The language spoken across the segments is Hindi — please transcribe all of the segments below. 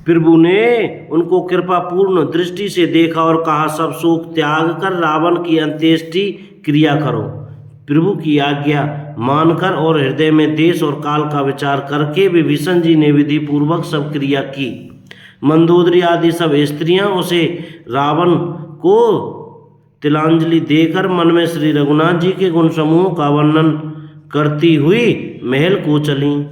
प्रभु ने उनको कृपापूर्ण दृष्टि से देखा और कहा, सब शोक त्याग कर रावण की अंत्येष्टि क्रिया करो। प्रभु की आज्ञा मानकर और हृदय में देश और काल का विचार करके विभीषण जी ने विधि पूर्वक सब क्रिया की। मंदोदरी आदि सब स्त्रियां उसे रावण को तिलांजलि देकर मन में श्री रघुनाथ जी के गुण समूहों का वर्णन करती हुई महल को चलीं।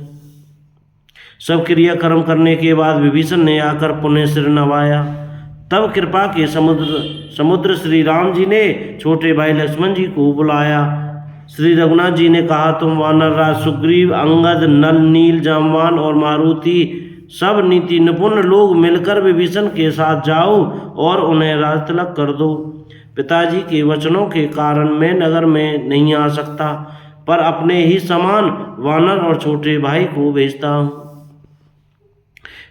सब क्रियाक्रम करने के बाद विभीषण ने आकर पुनः सिर नवाया। तब कृपा के समुद्र श्री राम जी ने छोटे भाई लक्ष्मण जी को बुलाया। श्री रघुनाथ जी ने कहा, तुम वानर राज सुग्रीव, अंगद, नल, नील, जामवान और मारुति सब नीति निपुण लोग मिलकर विभीषण के साथ जाओ और उन्हें राज तिलक कर दो। पिताजी के वचनों के कारण मैं नगर में नहीं आ सकता, पर अपने ही समान वानर और छोटे भाई को भेजता हूँ।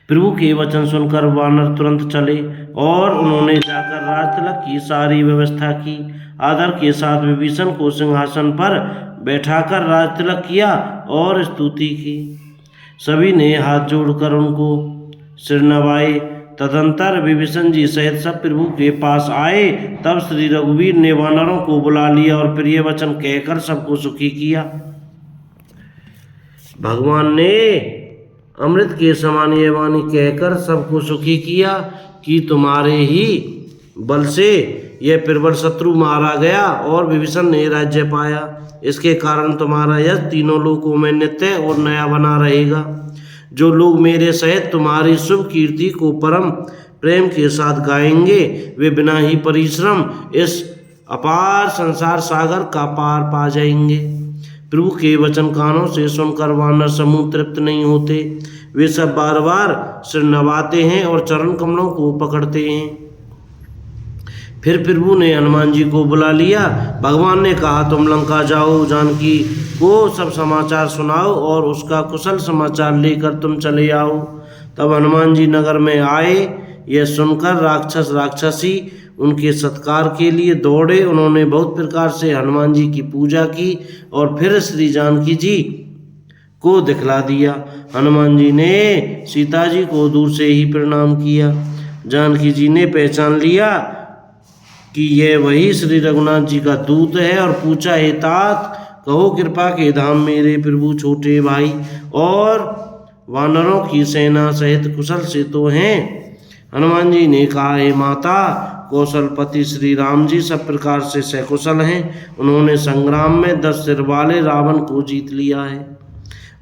प्रभु के वचन सुनकर वानर तुरंत चले और उन्होंने जाकर राज तिलक की सारी व्यवस्था की। आदर के साथ विभीषण को सिंहासन पर बैठाकर राज तिलक किया और स्तुति की। सभी ने हाथ जोड़कर उनको सिर नवाए। तदंतर विभीषण जी सहित सब प्रभु के पास आए। तब श्री रघुवीर ने वानरों को बुला लिया और प्रिय वचन कहकर सबको सुखी किया। भगवान ने अमृत के समान यह वाणी कहकर सबको सुखी किया कि तुम्हारे ही बल से यह प्रबल शत्रु मारा गया और विभीषण ने राज्य पाया। इसके कारण तुम्हारा यश तीनों लोकों में नित्य और नया बना रहेगा। जो लोग मेरे सहित तुम्हारी शुभ कीर्ति को परम प्रेम के साथ गाएंगे, वे बिना ही परिश्रम इस अपार संसार सागर का पार पा जाएंगे। प्रभु के वचन कानों से सुनकर वानर समूह तृप्त नहीं होते। वे सब बार बार सिर नवाते हैं और चरण कमलों को पकड़ते हैं। फिर प्रभु ने हनुमान जी को बुला लिया। भगवान ने कहा, तुम लंका जाओ, जानकी को सब समाचार सुनाओ और उसका कुशल समाचार लेकर तुम चले आओ। तब हनुमान जी नगर में आए। यह सुनकर राक्षस राक्षसी उनके सत्कार के लिए दौड़े। उन्होंने बहुत प्रकार से हनुमान जी की पूजा की और फिर श्री जानकी जी को दिखला दिया। हनुमान जी ने सीता जी को दूर से ही प्रणाम किया। जानकी जी ने पहचान लिया कि यह वही श्री रघुनाथ जी का दूत है और पूछा, हे तात, कहो कृपा के धाम मेरे प्रभु छोटे भाई और वानरों की सेना सहित कुशल से तो हैं। हनुमान जी ने कहा, हे माता, कौशलपति श्री राम जी सब प्रकार से सकुशल हैं। उन्होंने संग्राम में 10 सिर वाले रावण को जीत लिया है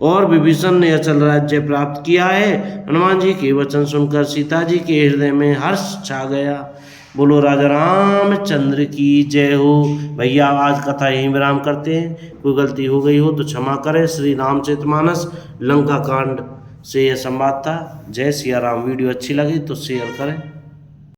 और विभीषण ने अचल राज्य प्राप्त किया है। हनुमान जी के वचन सुनकर सीता जी के हृदय में हर्ष छा गया। बोलो राजा रामचंद्र की जय हो। भैया आज कथा यहीं विराम करते हैं। कोई गलती हो गई हो तो क्षमा करें। श्री रामचरितमानस लंका कांड से यह संवाद था। जय सिया राम। वीडियो अच्छी लगी तो शेयर करें।